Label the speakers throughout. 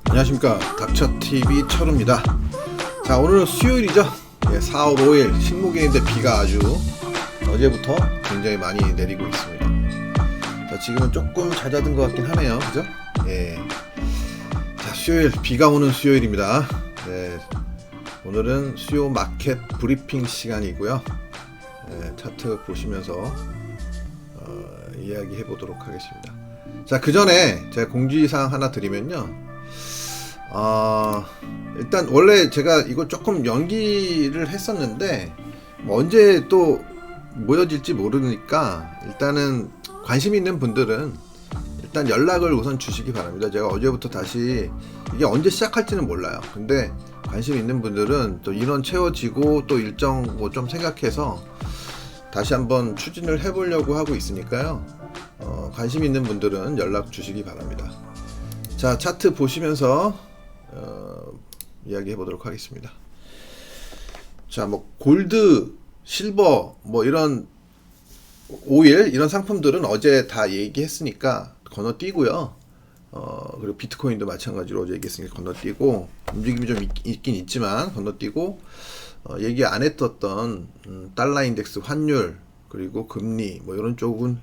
Speaker 1: 안녕하십니까, 닥쳐TV 철우입니다. 자, 오늘은 수요일이죠. 4월 5일 식목일인데 비가 아주 어제부터 굉장히 많이 내리고 있습니다. 자, 지금은 조금 잦아든 것 같긴 하네요, 그죠? 자, 수요일, 비가 오는 수요일입니다. 오늘은 수요 마켓 브리핑 시간이고요. 차트 보시면서 이야기해 보도록 하겠습니다. 자, 그 전에 제가 공지사항 하나 드리면요. 일단 원래 제가 이거 조금 연기를 했었는데 언제 또 모여질지 모르니까 일단은 관심 있는 분들은 일단 연락을 우선 주시기 바랍니다. 제가 어제부터 다시 이게 언제 시작할지는 몰라요. 근데 관심 있는 분들은 또 인원 채워지고 또 일정 뭐 좀 생각해서 다시 한번 추진을 해보려고 하고 있으니까요. 관심 있는 분들은 연락 주시기 바랍니다. 자, 차트 보시면서 이야기해 보도록 하겠습니다. 자, 뭐 골드, 실버, 뭐 이런 오일 이런 상품들은 어제 다 얘기했으니까 건너뛰고요. 그리고 비트코인도 마찬가지로 어제 얘기했으니까 건너뛰고 움직임이 좀 있긴 있지만 건너뛰고 얘기 안 했었던 달러 인덱스 환율 그리고 금리 뭐 이런 쪽은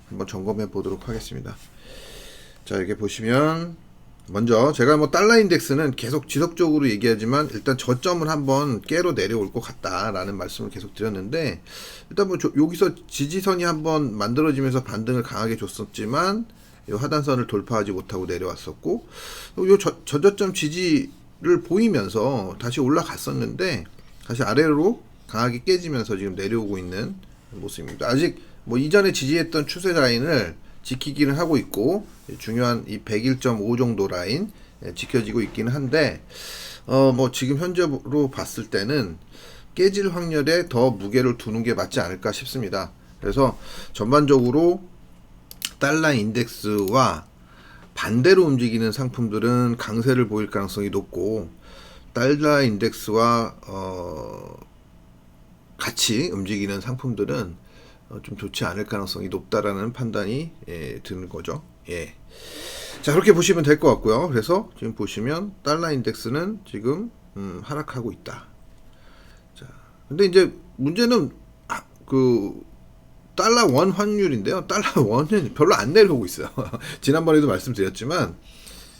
Speaker 1: 한번 점검해 보도록 하겠습니다. 자, 이렇게 보시면 먼저 제가 뭐 달러 인덱스는 계속 지속적으로 얘기하지만 일단 저점을 한번 깨로 내려올 것 같다라는 말씀을 계속 드렸는데 일단 뭐 여기서 지지선이 한번 만들어지면서 반등을 강하게 줬었지만 이 하단선을 돌파하지 못하고 내려왔었고 요 저저점 지지를 보이면서 다시 올라갔었는데 다시 아래로 강하게 깨지면서 지금 내려오고 있는 모습입니다. 아직 뭐 이전에 지지했던 추세 라인을 지키기는 하고 있고 중요한 이 101.5 정도 라인 지켜지고 있기는 한데 뭐 지금 현재로 봤을 때는 깨질 확률에 더 무게를 두는 게 맞지 않을까 싶습니다. 그래서 전반적으로 달러 인덱스와 반대로 움직이는 상품들은 강세를 보일 가능성이 높고 달러 인덱스와 같이 움직이는 상품들은 좀 좋지 않을 가능성이 높다라는 판단이 드는 거죠. 자, 그렇게 보시면 될 것 같고요. 그래서 지금 보시면 달러 인덱스는 지금 하락하고 있다. 자, 근데 이제 문제는 그 달러 원 환율인데요. 달러 원은 별로 안 내려오고 있어요. 지난번에도 말씀드렸지만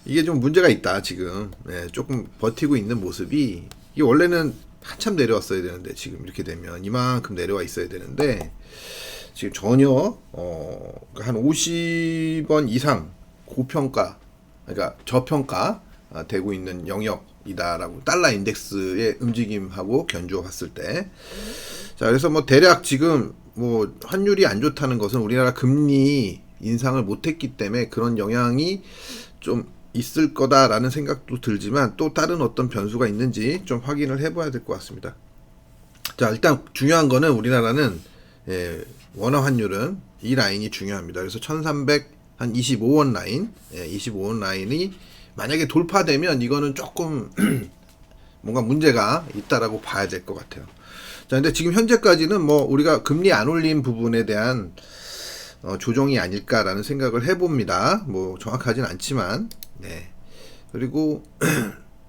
Speaker 1: 이게 좀 문제가 있다. 지금 조금 버티고 있는 모습이 이게 원래는 한참 내려왔어야 되는데 지금 이렇게 되면 이만큼 내려와 있어야 되는데 지금 전혀 한 50원 이상 고평가 그러니까 저평가 되고 있는 영역이다라고 달러 인덱스의 움직임하고 견주어 봤을 때 자, 그래서 뭐 대략 지금 뭐 환율이 안 좋다는 것은 우리나라 금리 인상을 못했기 때문에 그런 영향이 좀 있을 거다라는 생각도 들지만 또 다른 어떤 변수가 있는지 좀 확인을 해봐야 될 것 같습니다. 자, 일단 중요한 거는 우리나라는 원화 환율은 이 라인이 중요합니다. 그래서 1325원 라인 25원 라인이 만약에 돌파되면 이거는 조금 뭔가 문제가 있다라고 봐야 될 것 같아요. 자, 근데 지금 현재까지는 뭐 우리가 금리 안 올린 부분에 대한 조정이 아닐까라는 생각을 해봅니다. 뭐 정확하진 않지만 그리고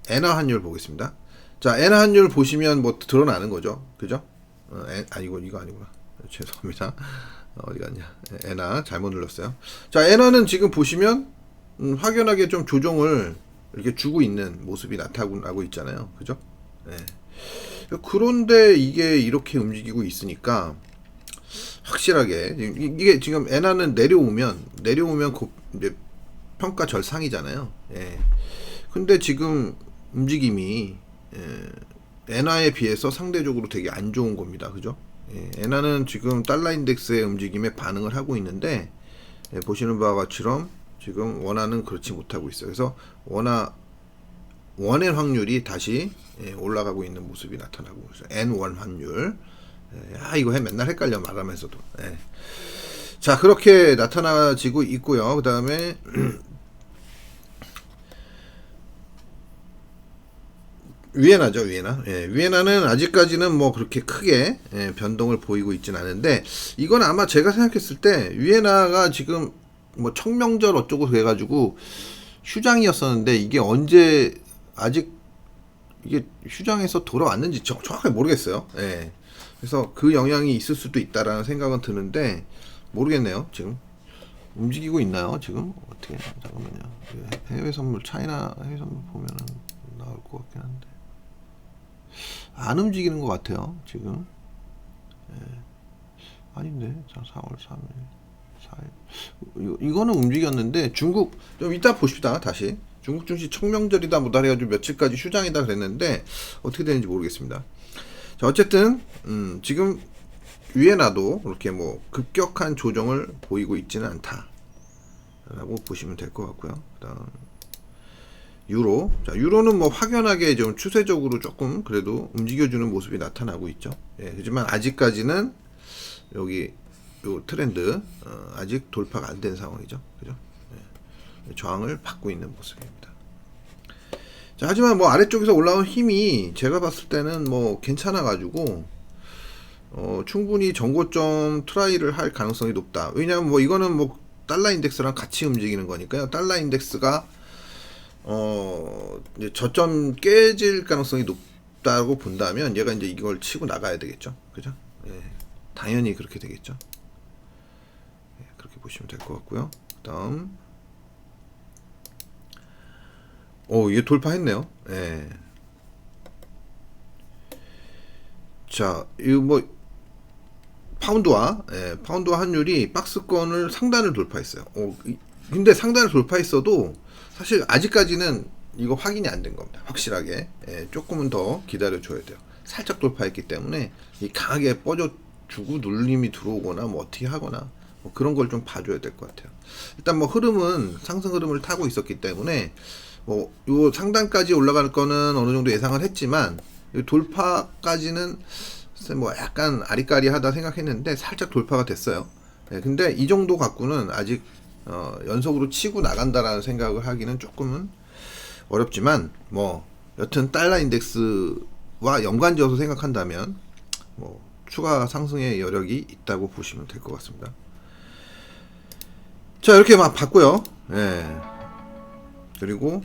Speaker 1: 엔화 환율 보겠습니다. 자, 엔화 환율 보시면 뭐 드러나는 거죠, 그죠? 이거 아니구나. 죄송합니다. 어디 갔냐? 엔화 잘못 눌렀어요. 자, 엔화는 지금 보시면 확연하게 좀 조정을 이렇게 주고 있는 모습이 나타나고 있잖아요, 그죠? 그런데 이게 이렇게 움직이고 있으니까 확실하게 이게 지금 엔화는 내려오면 이제 평가 절상이잖아요. 근데 지금 움직임이 엔화에 비해서 상대적으로 되게 안 좋은 겁니다. 그죠? 엔화는 지금 달러 인덱스의 움직임에 반응을 하고 있는데 보시는 바와 같이럼 지금 원화는 그렇지 못하고 있어요. 그래서 원의 확률이 다시 올라가고 있는 모습이 나타나고 있어요. N1 환율. 이거 맨날 헷갈려 말하면서도. 자, 그렇게 나타나지고 있고요. 그 다음에 위에나죠, 위에나. 예, 위에나는 아직까지는 뭐 그렇게 크게 변동을 보이고 있진 않은데, 이건 아마 제가 생각했을 때 위에나가 지금 뭐 청명절 어쩌고 해가지고 휴장이었었는데, 이게 언제 아직 이게 휴장에서 돌아왔는지 정확하게 모르겠어요. 예. 그래서 그 영향이 있을 수도 있다라는 생각은 드는데 모르겠네요. 지금 움직이고 있나요? 지금 어떻게? 잠깐만요. 해외 선물, 차이나 해외 선물 보면은 나올 것 같긴 한데 안 움직이는 것 같아요. 지금. 예. 아닌데. 자, 4월 3일, 4일. 이거는 움직였는데 중국 좀 이따 보십시다. 다시. 중국 증시 청명절이다 뭐다 해가지고 며칠까지 휴장이다 그랬는데 어떻게 되는지 모르겠습니다. 자, 어쨌든 지금 위에나도 그렇게 뭐 급격한 조정을 보이고 있지는 않다라고 보시면 될 것 같고요. 그다음 유로. 자, 유로는 뭐 확연하게 좀 추세적으로 조금 그래도 움직여주는 모습이 나타나고 있죠. 예, 하지만 아직까지는 여기 요 트렌드 아직 돌파가 안 된 상황이죠. 그죠? 예, 저항을 받고 있는 모습입니다. 자, 하지만 뭐 아래쪽에서 올라온 힘이 제가 봤을 때는 뭐 괜찮아가지고 충분히 정고점 트라이를 할 가능성이 높다. 왜냐하면 뭐 이거는 뭐 달러 인덱스랑 같이 움직이는 거니까요. 달러 인덱스가 이제 저점 깨질 가능성이 높다고 본다면 얘가 이제 이걸 치고 나가야 되겠죠. 그죠? 예, 당연히 그렇게 되겠죠. 예, 그렇게 보시면 될 것 같고요. 그다음 얘 돌파했네요. 예. 자, 이거 뭐 파운드와 환율이 박스권을 상단을 돌파했어요. 근데 상단을 돌파했어도 사실 아직까지는 이거 확인이 안 된 겁니다. 확실하게. 예, 조금은 더 기다려 줘야 돼요. 살짝 돌파했기 때문에 이 강하게 뻗어주고 눌림이 들어오거나 뭐 어떻게 하거나 뭐 그런 걸 좀 봐줘야 될 것 같아요. 일단 뭐 흐름은 상승 흐름을 타고 있었기 때문에 뭐 요 상단까지 올라갈 거는 어느 정도 예상을 했지만 이 돌파까지는 뭐 약간 아리까리하다 생각했는데 살짝 돌파가 됐어요. 네, 근데 이 정도 갖고는 아직 연속으로 치고 나간다라는 생각을 하기는 조금은 어렵지만 뭐 여튼 달러 인덱스와 연관지어서 생각한다면 뭐 추가 상승의 여력이 있다고 보시면 될 것 같습니다. 자, 이렇게 막 봤고요. 예. 그리고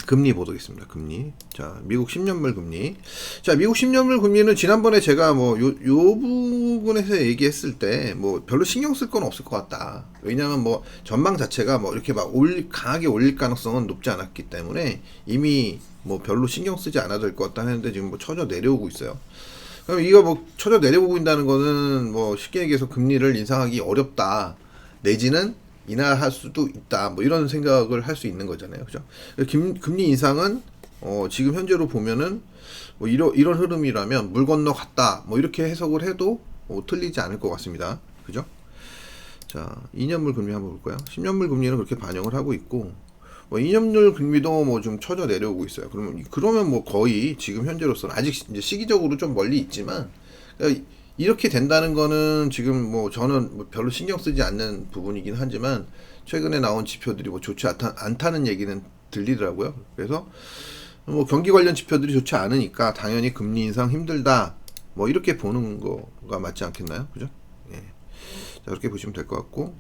Speaker 1: 금리 보도겠습니다. 금리. 자, 미국 10년물 금리. 자, 미국 10년물 금리는 지난번에 제가 뭐 요 부분에서 얘기했을 때 뭐 별로 신경 쓸 건 없을 것 같다. 왜냐면 뭐 전망 자체가 뭐 이렇게 막 강하게 올릴 가능성은 높지 않았기 때문에 이미 뭐 별로 신경 쓰지 않아도 될 것 같다 했는데 지금 뭐 쳐져 내려오고 있어요. 그럼 이거 뭐 쳐져 내려오고 있다는 거는 뭐 쉽게 얘기해서 금리를 인상하기 어렵다. 내지는 인하할 수도 있다. 뭐 이런 생각을 할 수 있는 거잖아요. 그죠? 금리 인상은 지금 현재로 보면은 뭐 이런 흐름이라면 물 건너 갔다. 뭐 이렇게 해석을 해도 틀리지 않을 것 같습니다. 그죠? 자, 2년물 금리 한번 볼까요? 10년물 금리는 그렇게 반영을 하고 있고 뭐 2년물 금리도 뭐 좀 쳐져 내려오고 있어요. 그러면 뭐 거의 지금 현재로서는 아직 이제 시기적으로 좀 멀리 있지만 이렇게 된다는 거는 지금 뭐 저는 뭐 별로 신경 쓰지 않는 부분이긴 하지만 최근에 나온 지표들이 뭐 좋지 않다는 얘기는 들리더라고요. 그래서 뭐 경기 관련 지표들이 좋지 않으니까 당연히 금리 인상 힘들다. 뭐 이렇게 보는 거가 맞지 않겠나요? 그죠? 예. 자, 그렇게 보시면 될 것 같고.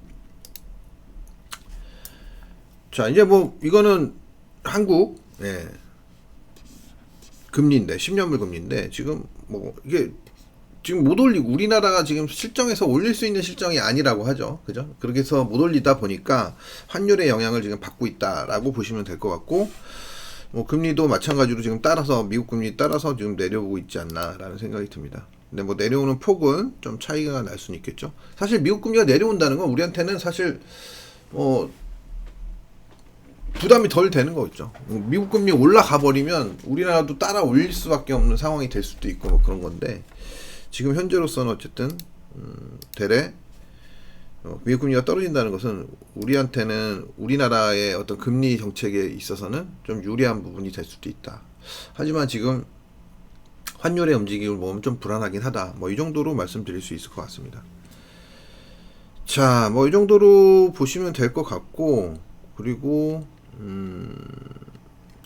Speaker 1: 자, 이제 뭐 이거는 한국 금리인데 10년물 금리인데 지금 뭐 이게 지금 못 올리고 우리나라가 지금 실정에서 올릴 수 있는 실정이 아니라고 하죠. 그죠? 그렇게 해서 못 올리다 보니까 환율의 영향을 지금 받고 있다라고 보시면 될 것 같고 뭐 금리도 마찬가지로 지금 따라서 미국 금리 따라서 지금 내려오고 있지 않나라는 생각이 듭니다. 근데 뭐 내려오는 폭은 좀 차이가 날 수는 있겠죠. 사실 미국 금리가 내려온다는 건 우리한테는 사실 부담이 덜 되는 거겠죠. 미국 금리 올라가 버리면 우리나라도 따라 올릴 수밖에 없는 상황이 될 수도 있고 뭐 그런 건데 지금 현재로서는 어쨌든 대래 미국 금리가 떨어진다는 것은 우리한테는 우리나라의 어떤 금리 정책에 있어서는 좀 유리한 부분이 될 수도 있다. 하지만 지금 환율의 움직임을 보면 좀 불안하긴 하다. 뭐 이 정도로 말씀드릴 수 있을 것 같습니다. 자, 뭐 이 정도로 보시면 될 것 같고, 그리고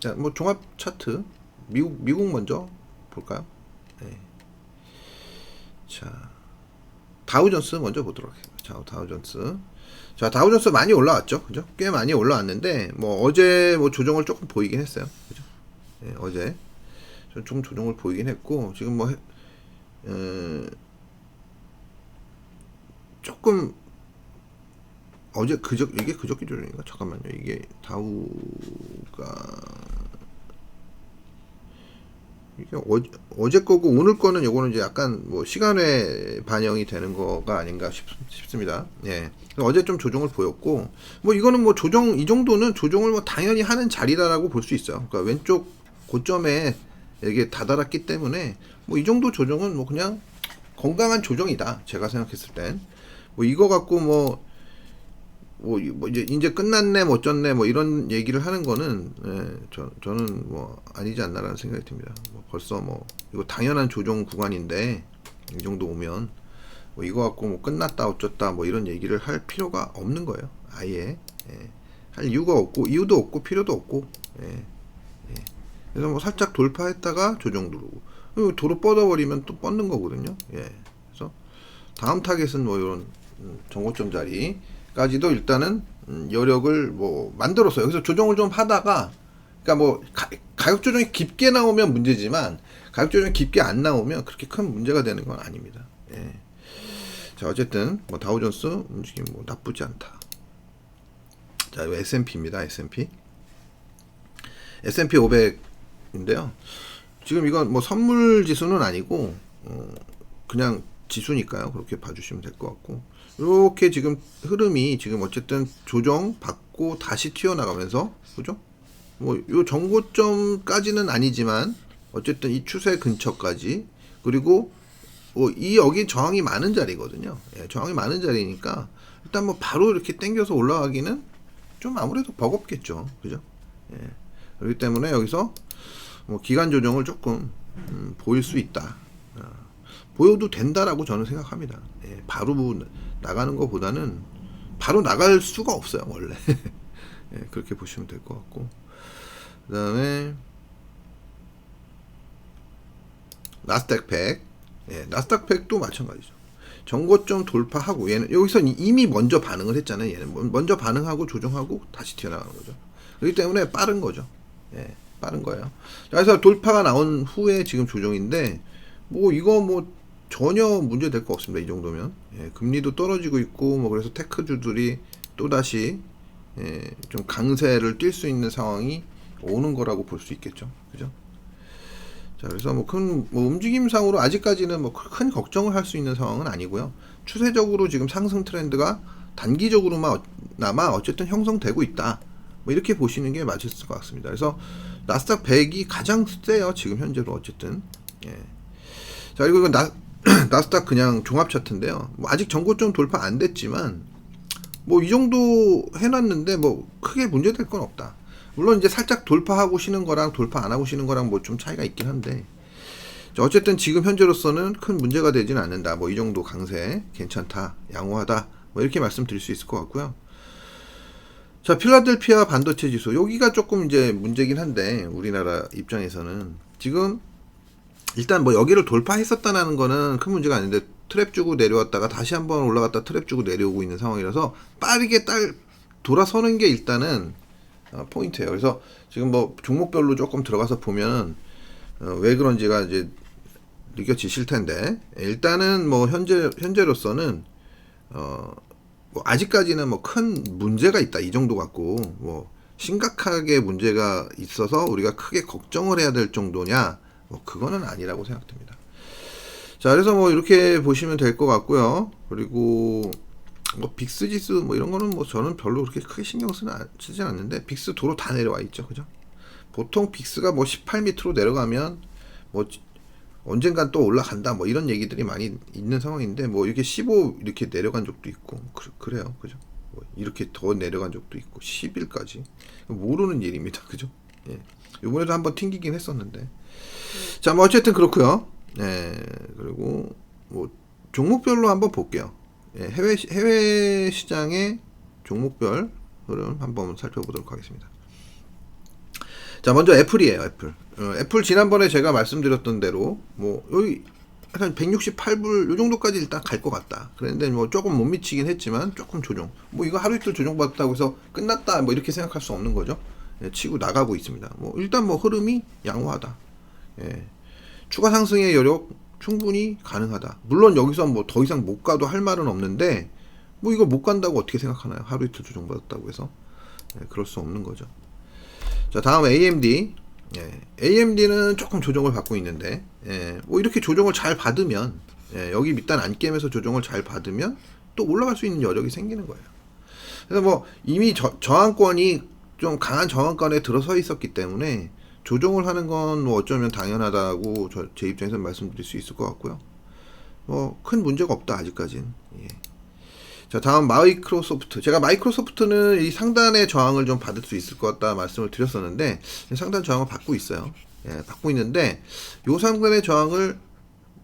Speaker 1: 자, 뭐 종합 차트 미국 먼저 볼까요? 네. 자, 다우존스 먼저 보도록 해요. 자, 다우존스. 자, 다우존스 많이 올라왔죠, 그죠? 꽤 많이 올라왔는데, 뭐 어제 뭐 조정을 조금 보이긴 했어요, 그죠? 네, 어제 좀 조정을 보이긴 했고, 지금 뭐 조금 어제 이게 그저께 조정인가? 잠깐만요. 이게 다우가 이게 어제 거고 오늘 거는 요거는 이제 약간 뭐 시간에 반영이 되는 거가 아닌가 싶습니다. 예. 어제 좀 조정을 보였고, 뭐 이거는 뭐 조정, 이 정도는 조정을 뭐 당연히 하는 자리다라고 볼 수 있어요. 그러니까 왼쪽 고점에 이게 다다랐기 때문에 뭐 이 정도 조정은 뭐 그냥 건강한 조정이다. 제가 생각했을 땐. 뭐 이거 갖고 뭐 이제 끝났네 뭐 어쩌네 뭐 이런 얘기를 하는 거는 저는 뭐 아니지 않나라는 생각이 듭니다. 뭐 벌써 뭐 이거 당연한 조정 구간인데 이 정도 오면 뭐 이거 갖고 뭐 끝났다 어쩌다 뭐 이런 얘기를 할 필요가 없는 거예요. 아예 할 이유가 없고 이유도 없고 필요도 없고 그래서 뭐 살짝 돌파했다가 조정 누르고 도로 뻗어버리면 또 뻗는 거거든요. 그래서 다음 타겟은 뭐 이런 정고점 자리까지도 일단은 여력을 뭐 만들었어요. 여기서 조정을 좀 하다가, 그러니까 뭐 가격 조정이 깊게 나오면 문제지만 가격 조정이 깊게 안 나오면 그렇게 큰 문제가 되는 건 아닙니다. 자, 어쨌든 뭐 다우존스 움직임 뭐 나쁘지 않다. 자, 이거 S&P입니다. S&P 500인데요. 지금 이건 뭐 선물 지수는 아니고 그냥 지수니까요. 그렇게 봐주시면 될 것 같고, 이렇게 지금 흐름이 지금 어쨌든 조정 받고 다시 튀어나가면서, 그죠? 뭐 요 정고점까지는 아니지만 어쨌든 이 추세 근처까지, 그리고 이 여기 저항이 많은 자리거든요. 저항이 많은 자리니까 일단 뭐 바로 이렇게 당겨서 올라가기는 좀 아무래도 버겁겠죠, 그죠? 그렇기 때문에 여기서 뭐 기간 조정을 조금 보일 수 있다. 보여도 된다라고 저는 생각합니다. 바로 나가는 것보다는 바로 나갈 수가 없어요, 원래. 그렇게 보시면 될 것 같고, 그 다음에 나스닥 100. 나스닥 100도 마찬가지죠. 정고점 돌파하고, 얘는 여기서 이미 먼저 반응을 했잖아요. 얘는 먼저 반응하고 조정하고 다시 튀어나가는 거죠. 그렇기 때문에 빠른 거죠. 빠른 거예요. 그래서 돌파가 나온 후에 지금 조정인데, 뭐 이거 뭐 전혀 문제 될 거 없습니다. 이 정도면. 금리도 떨어지고 있고, 뭐 그래서 테크주들이 또 다시 좀 강세를 띨 수 있는 상황이 오는 거라고 볼 수 있겠죠. 그죠? 자, 그래서 뭐 큰 뭐 움직임상으로 아직까지는 뭐 큰 걱정을 할 수 있는 상황은 아니고요. 추세적으로 지금 상승 트렌드가 단기적으로나마 어쨌든 형성되고 있다. 뭐 이렇게 보시는 게 맞을 것 같습니다. 그래서 나스닥 100이 가장 세요. 지금 현재로 어쨌든. 자, 그리고 이건 나스닥 그냥 종합 차트인데요. 뭐 아직 정고점 돌파 안 됐지만 뭐 이 정도 해놨는데 뭐 크게 문제될 건 없다. 물론 이제 살짝 돌파하고 쉬는 거랑 돌파 안 하고 쉬는 거랑 뭐 좀 차이가 있긴 한데, 어쨌든 지금 현재로서는 큰 문제가 되지는 않는다. 뭐 이 정도 강세 괜찮다, 양호하다, 뭐 이렇게 말씀드릴 수 있을 것 같고요. 자, 필라델피아 반도체 지수, 여기가 조금 이제 문제긴 한데, 우리나라 입장에서는 지금 일단 뭐 여기를 돌파했었다는 거는 큰 문제가 아닌데, 트랩 주고 내려왔다가 다시 한번 올라갔다 트랩 주고 내려오고 있는 상황이라서 빠르게 돌아서는 게 일단은 포인트예요. 그래서 지금 뭐 종목별로 조금 들어가서 보면 왜 그런지가 이제 느껴지실 텐데, 일단은 뭐 현재로서는 뭐 아직까지는 뭐 큰 문제가 있다 이 정도 갖고 뭐 심각하게 문제가 있어서 우리가 크게 걱정을 해야 될 정도냐, 뭐 그거는 아니라고 생각됩니다. 자, 그래서 뭐 이렇게 보시면 될 것 같고요. 그리고 뭐 빅스 지수 뭐 이런 거는 뭐 저는 별로 그렇게 크게 신경 쓰지 않는데, 빅스 도로 다 내려와 있죠, 그죠? 보통 빅스가 뭐 18 밑으로 내려가면 뭐 언젠간 또 올라간다 뭐 이런 얘기들이 많이 있는 상황인데, 뭐 이렇게 15 이렇게 내려간 적도 있고 그래요, 그죠? 뭐 이렇게 더 내려간 적도 있고 10일까지 모르는 일입니다, 그죠? 이번에도 한번 튕기긴 했었는데, 자, 뭐 어쨌든 그렇고요. 그리고 뭐 종목별로 한번 볼게요. 예, 해외 시장의 종목별 흐름 한번 살펴보도록 하겠습니다. 자, 먼저 애플이에요. 애플. 애플 지난번에 제가 말씀드렸던 대로 뭐 여기 한 168불 요 정도까지 일단 갈 것 같다. 그런데 뭐 조금 못 미치긴 했지만 조금 조정. 뭐 이거 하루 이틀 조정받았다고 해서 끝났다 뭐 이렇게 생각할 수 없는 거죠. 예, 치고 나가고 있습니다. 뭐 일단 뭐 흐름이 양호하다. 예, 추가 상승의 여력 충분히 가능하다. 물론 여기서 뭐 더 이상 못 가도 할 말은 없는데 뭐 이거 못 간다고 어떻게 생각하나요? 하루 이틀 조정받았다고 해서 예, 그럴 수 없는 거죠. 자, 다음 AMD. 예, AMD는 조금 조정을 받고 있는데, 예, 뭐 이렇게 조정을 잘 받으면, 예, 여기 밑단 안 깨면서 조정을 잘 받으면 또 올라갈 수 있는 여력이 생기는 거예요. 그래서 뭐 이미 저항권이 좀 강한 저항권에 들어서 있었기 때문에 조정을 하는 건 뭐 어쩌면 당연하다고 제 입장에서 말씀드릴 수 있을 것 같고요. 뭐 큰 문제가 없다 아직까지는. 예. 자, 다음 마이크로소프트. 제가 마이크로소프트는 이 상단의 저항을 좀 받을 수 있을 것 같다 말씀을 드렸었는데 상단 저항을 받고 있어요. 예, 받고 있는데 요 상단의 저항을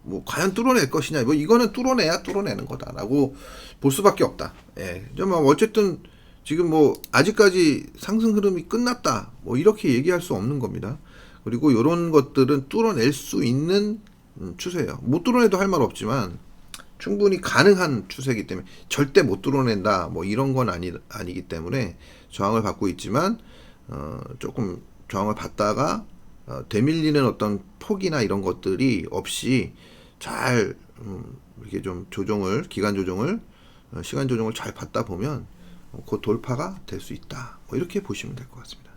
Speaker 1: 뭐 과연 뚫어낼 것이냐. 뭐 이거는 뚫어내야 뚫어내는 거다라고 볼 수밖에 없다. 예. 좀 어쨌든 지금 뭐 아직까지 상승 흐름이 끝났다. 뭐 이렇게 얘기할 수 없는 겁니다. 그리고 요런 것들은 뚫어낼 수 있는 추세예요. 못 뚫어내도 할 말 없지만 충분히 가능한 추세이기 때문에 절대 못 뚫어낸다 뭐 이런 건 아니기 때문에 저항을 받고 있지만 조금 저항을 받다가 되밀리는 어떤 폭이나 이런 것들이 없이 잘 이렇게 좀 조정을 기간 조정을 시간 조정을 잘 받다 보면 곧 돌파가 될 수 있다 뭐 이렇게 보시면 될 것 같습니다.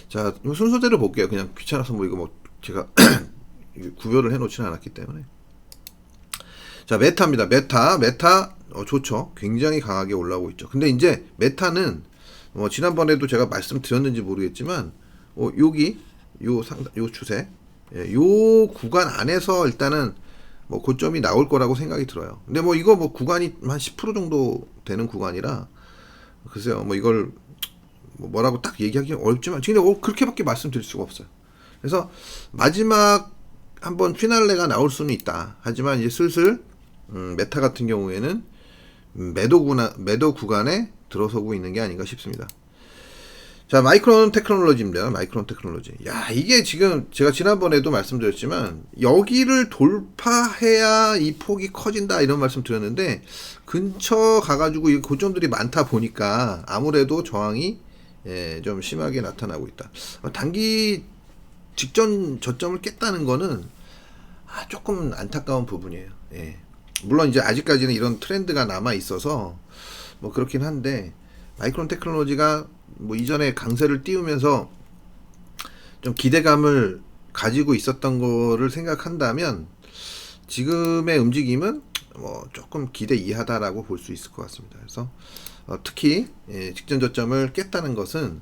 Speaker 1: 자, 순서대로 볼게요. 그냥 귀찮아서 뭐 이거 뭐 제가 구별을 해놓지는 않았기 때문에. 자, 메타입니다. 메타 좋죠. 굉장히 강하게 올라오고 있죠. 근데 이제 메타는 지난번에도 제가 말씀드렸는지 모르겠지만 여기 요 추세 요 구간 안에서 일단은 뭐 고점이 나올 거라고 생각이 들어요. 근데 뭐 이거 뭐 구간이 한 10% 정도 되는 구간이라 글쎄요. 뭐 이걸 뭐라고 딱 얘기하기 어렵지만 지금 그렇게밖에 말씀드릴 수가 없어요. 그래서 마지막 한번 피날레가 나올 수는 있다. 하지만 이제 슬슬 메타 같은 경우에는 매도 구간에 들어서고 있는 게 아닌가 싶습니다. 자, 마이크론 테크놀로지입니다. 마이크론 테크놀로지. 야, 이게 지금 제가 지난번에도 말씀드렸지만 여기를 돌파해야 이 폭이 커진다 이런 말씀 드렸는데 근처 가가지고 이 고점들이 많다 보니까 아무래도 저항이 좀 심하게 나타나고 있다. 단기 직전 저점을 깼다는 거는 조금 안타까운 부분이에요. 예. 물론 이제 아직까지는 이런 트렌드가 남아 있어서 뭐 그렇긴 한데 마이크론 테크놀로지가 뭐 이전에 강세를 띄우면서 좀 기대감을 가지고 있었던 거를 생각한다면 지금의 움직임은 뭐 조금 기대 이하다라고 볼 수 있을 것 같습니다. 그래서 특히 직전 저점을 깼다는 것은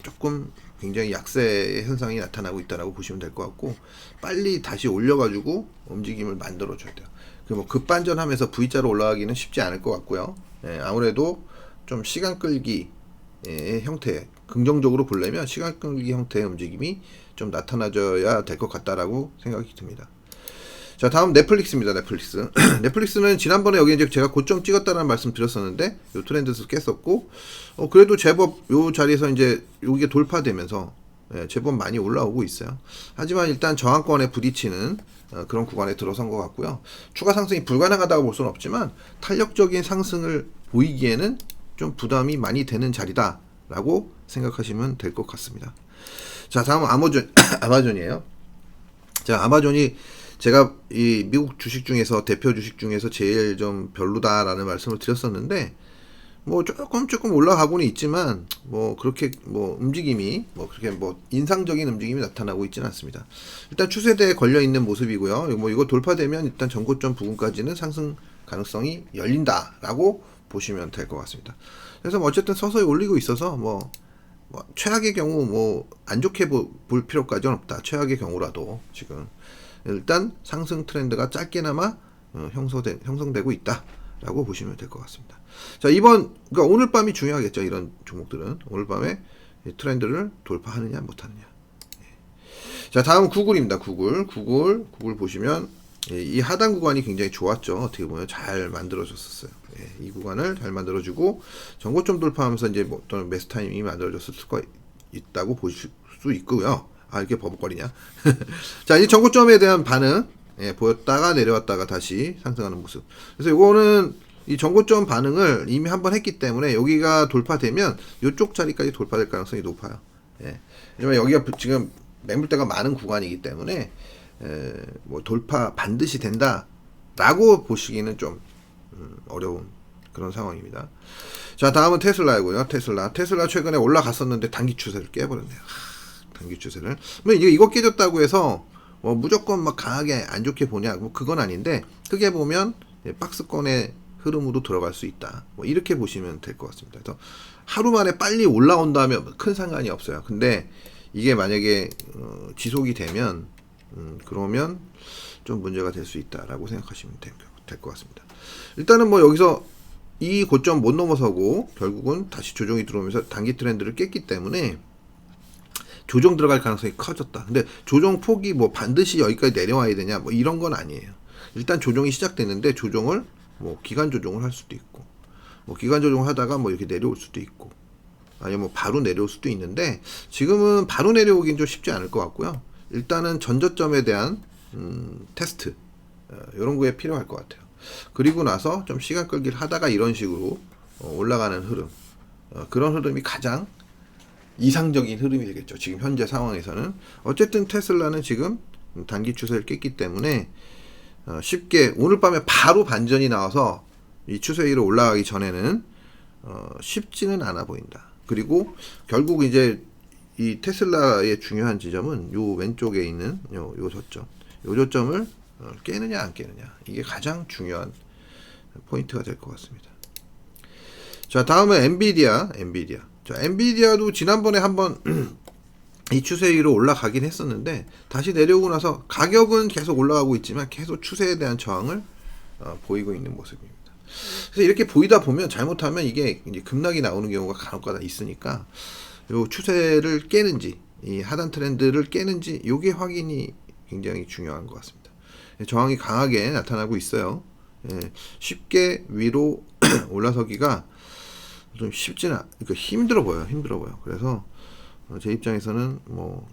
Speaker 1: 조금 굉장히 약세의 현상이 나타나고 있다라고 보시면 될 것 같고 빨리 다시 올려가지고 움직임을 만들어줘야 돼요. 뭐 급반전하면서 V자로 올라가기는 쉽지 않을 것 같고요. 아무래도 좀 시간 끌기 형태 긍정적으로 보려면 시간 끌기 형태의 움직임이 좀 나타나줘야 될 것 같다라고 생각이 듭니다. 자, 다음 넷플릭스입니다. 넷플릭스. 넷플릭스는 지난번에 여기 이제 제가 고점 찍었다는 말씀 드렸었는데 요 트렌드에서 깼었고 그래도 제법 요 자리에서 이제 여기가 돌파되면서 제법 많이 올라오고 있어요. 하지만 일단 저항권에 부딪히는 그런 구간에 들어선 것 같고요. 추가 상승이 불가능하다고 볼 수는 없지만 탄력적인 상승을 보이기에는 좀 부담이 많이 되는 자리다라고 생각하시면 될 것 같습니다. 자, 다음 아마존이에요. 자, 아마존이 제가 이 미국 주식 중에서 대표 주식 중에서 제일 좀 별로다라는 말씀을 드렸었는데 뭐 조금 올라가고는 있지만 뭐 그렇게 뭐 움직임이 뭐 그렇게 뭐 인상적인 움직임이 나타나고 있지는 않습니다. 일단 추세대에 걸려 있는 모습이고요. 뭐 이거 돌파되면 일단 전고점 부분까지는 상승 가능성이 열린다라고 보시면 될 것 같습니다. 그래서 뭐 어쨌든 서서히 올리고 있어서 뭐 최악의 경우 뭐 안 좋게 볼 필요까지는 없다. 최악의 경우라도 지금 일단 상승 트렌드가 짧게나마 형성되고 있다라고 보시면 될 것 같습니다. 자, 그러니까 오늘 밤이 중요하겠죠. 이런 종목들은 오늘 밤에 트렌드를 돌파하느냐 못하느냐. 자, 다음은 구글입니다. 구글 보시면 이 하단 구간이 굉장히 좋았죠. 어떻게 보면 잘 만들어졌었어요. 예, 이 구간을 잘 만들어주고 전고점 돌파하면서 이제 뭐 또는 매수 타이밍이 만들어졌을 수가 있다고 보실 수 있고요. 아, 이렇게 버벅거리냐? 자, 이제 전고점에 대한 반응, 예, 보였다가 내려왔다가 다시 상승하는 모습. 그래서 이거는 이 전고점 반응을 이미 한번 했기 때문에 여기가 돌파되면 이쪽 자리까지 돌파될 가능성이 높아요. 예. 왜냐면 여기가 지금 매물대가 많은 구간이기 때문에 뭐 돌파 반드시 된다라고 보시기는 좀 어려운 그런 상황입니다. 자, 다음은 테슬라이고요. 테슬라 최근에 올라갔었는데 단기 추세를 깨버렸네요. 단기 추세를. 뭐 이거 깨졌다고 해서 뭐 무조건 막 강하게 안 좋게 보냐? 뭐 그건 아닌데 크게 보면 박스권의 흐름으로 들어갈 수 있다. 뭐 이렇게 보시면 될 것 같습니다. 그래서 하루 만에 빨리 올라온다면 큰 상관이 없어요. 근데 이게 만약에 지속이 되면 그러면 좀 문제가 될 수 있다라고 생각하시면 될 것 같습니다. 일단은 뭐 여기서 이 고점 못 넘어서고 결국은 다시 조정이 들어오면서 단기 트렌드를 깼기 때문에 조정 들어갈 가능성이 커졌다. 근데 조정 폭이 뭐 반드시 여기까지 내려와야 되냐 뭐 이런 건 아니에요. 일단 조정이 시작됐는데 조정을 뭐 기간 조정을 할 수도 있고 뭐 기간 조정을 하다가 뭐 이렇게 내려올 수도 있고 아니면 뭐 바로 내려올 수도 있는데 지금은 바로 내려오긴 좀 쉽지 않을 것 같고요. 일단은 전저점에 대한 테스트 이런 거에 필요할 것 같아요. 그리고 나서 좀 시간 끌기를 하다가 이런 식으로 올라가는 흐름 그런 흐름이 가장 이상적인 흐름이 되겠죠. 지금 현재 상황에서는 어쨌든 테슬라는 지금 단기 추세를 깼기 때문에 쉽게 오늘 밤에 바로 반전이 나와서 이 추세 위로 올라가기 전에는 쉽지는 않아 보인다. 그리고 결국 이제 이 테슬라의 중요한 지점은 요 왼쪽에 있는 요 저점, 요 저점을 깨느냐 안 깨느냐 이게 가장 중요한 포인트가 될 것 같습니다. 자, 다음은 엔비디아. 자, 엔비디아도 지난번에 한번 이 추세 위로 올라가긴 했었는데 다시 내려오고 나서 가격은 계속 올라가고 있지만 계속 추세에 대한 저항을 보이고 있는 모습입니다. 그래서 이렇게 보이다 보면 잘못하면 이게 이제 급락이 나오는 경우가 간혹가다 있으니까 요 추세를 깨는지 이 하단 트렌드를 깨는지 요게 확인이 굉장히 중요한 것 같습니다. 저항이 강하게 나타나고 있어요. 예, 쉽게 위로 올라서기가 좀 쉽지는 그러니까 힘들어 보여. 그래서 제 입장에서는 뭐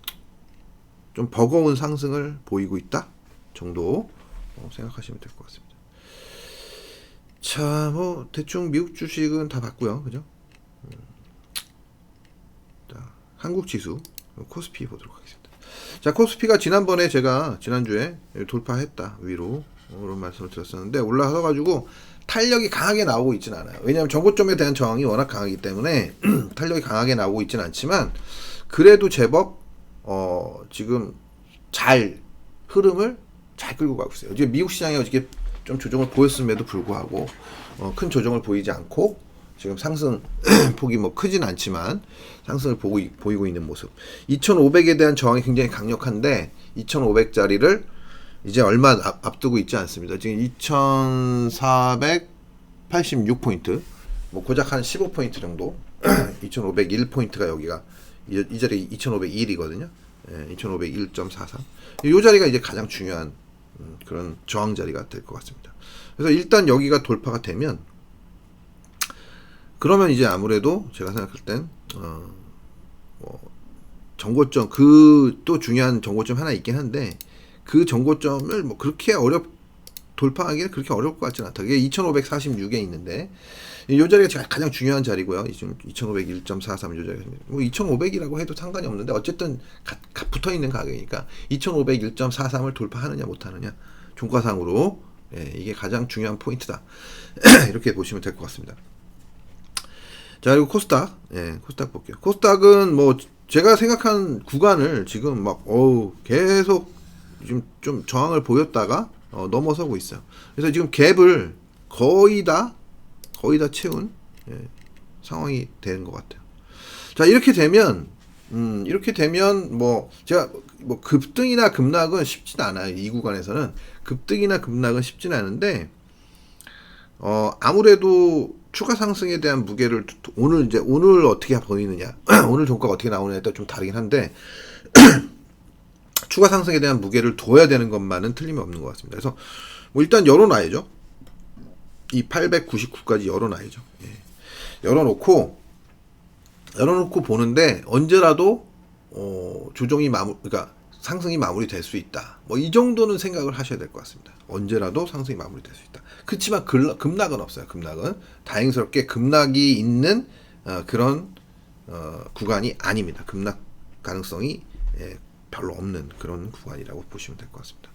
Speaker 1: 좀 버거운 상승을 보이고 있다 정도 생각하시면 될 것 같습니다. 자, 뭐 대충 미국 주식은 다 봤고요, 그죠? 자, 한국 지수 코스피 보도록 하겠습니다. 자, 코스피가 지난번에 제가 지난주에 돌파했다 위로 그런 말씀을 드렸었는데 올라서 가지고 탄력이 강하게 나오고 있지는 않아요. 왜냐하면 전고점에 대한 저항이 워낙 강하기 때문에 탄력이 강하게 나오고 있지는 않지만 그래도 제법 지금 잘 흐름을 잘 끌고 가고 있어요. 지금 미국 시장이 어저께 좀 조정을 보였음에도 불구하고 큰 조정을 보이지 않고 지금 상승 폭이 뭐 크진 않지만 상승을 보이고 있는 모습. 2,500에 대한 저항이 굉장히 강력한데 2,500짜리를 이제 얼마 앞두고 있지 않습니다. 지금 2,486포인트, 뭐 고작 한 15포인트 정도, 2,501포인트가 여기가 이 자리 2,501이거든요. 예, 2,501.43. 이 자리가 이제 가장 중요한 그런 저항 자리가 될 것 같습니다. 그래서 일단 여기가 돌파가 되면 그러면 이제 아무래도 제가 생각할 땐 뭐 정고점 그 또 중요한 정고점 하나 있긴 한데 그 정고점을 뭐 그렇게 돌파하기는 그렇게 어려울 것 같지는 않다. 이게 2,546에 있는데 이 자리가 가장 중요한 자리고요. 지금 2,501.43 이 자리. 뭐 2,500이라고 해도 상관이 없는데 어쨌든 붙어 있는 가격이니까 2,501.43을 돌파하느냐 못하느냐 종가상으로 이게 가장 중요한 포인트다. 이렇게 보시면 될 것 같습니다. 자, 그리고 코스닥. 코스닥 볼게요. 코스닥은 뭐 제가 생각한 구간을 지금 막 계속 지금 좀 저항을 보였다가 넘어서고 있어요. 그래서 지금 갭을 거의 다 채운 상황이 되는 것 같아요. 자, 이렇게 되면 뭐 제가 뭐 급등이나 급락은 쉽지는 않아요. 이 구간에서는 급등이나 급락은 쉽지는 않은데 아무래도 추가 상승에 대한 무게를 오늘 어떻게 보이느냐 오늘 종가가 어떻게 나오느냐에 따라 좀 다르긴 한데 추가 상승에 대한 무게를 둬야 되는 것만은 틀림없는 것 같습니다. 그래서 뭐 일단 열어놔야죠. 이 899까지 열어놔야죠. 예. 열어놓고 보는데 언제라도 조정이 그러니까 상승이 마무리될 수 있다. 뭐 이 정도는 생각을 하셔야 될 것 같습니다. 언제라도 상승이 마무리될 수 있다. 그렇지만 급락은 없어요. 급락은 다행스럽게 급락이 있는 그런 구간이 아닙니다. 급락 가능성이 별로 없는 그런 구간이라고 보시면 될 것 같습니다.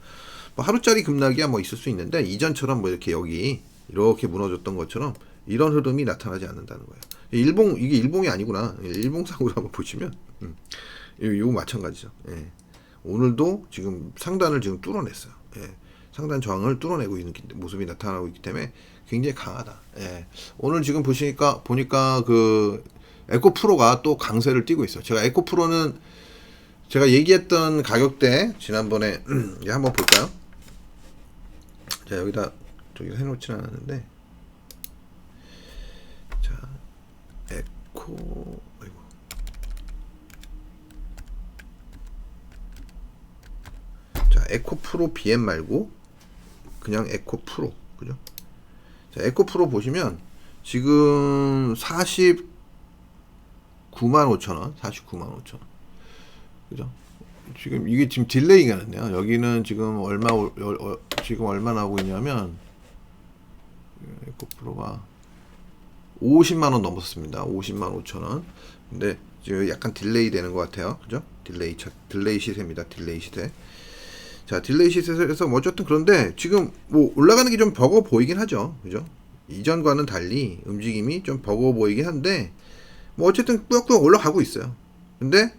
Speaker 1: 뭐 하루짜리 급락이야 뭐 있을 수 있는데 이전처럼 뭐 이렇게 여기 이렇게 무너졌던 것처럼 이런 흐름이 나타나지 않는다는 거예요. 이게 일봉이 아니구나. 일봉상으로 한번 보시면 이거 마찬가지죠. 예. 오늘도 지금 상단을 지금 뚫어냈어요. 예. 상단 저항을 뚫어내고 있는 모습이 나타나고 있기 때문에 굉장히 강하다. 예. 오늘 지금 보니까 그 에코프로가 또 강세를 띠고 있어요. 제가 에코프로는 제가 얘기했던 가격대 지난번에 한번 볼까요? 자, 여기다 저기 해놓진 않았는데, 자, 아이고. 자, 에코프로 BM 말고 그냥 에코프로, 그죠? 자, 에코프로 보시면 지금 495,500원, 495,500원, 그죠? 지금 이게 지금 딜레이가 났네요. 여기는 지금 지금 얼마 나오고 있냐면 에코프로가 50만 원 넘었습니다. 50만 5천 원. 근데 지금 약간 딜레이 되는 것 같아요. 그죠? 딜레이 시세입니다. 딜레이 시세. 자, 딜레이 시세에서 뭐 어쨌든 그런데 지금 뭐 올라가는 게 좀 버거워 보이긴 하죠. 그죠? 이전과는 달리 움직임이 좀 버거워 보이긴 한데 뭐 어쨌든 꾸역꾸역 올라가고 있어요. 근데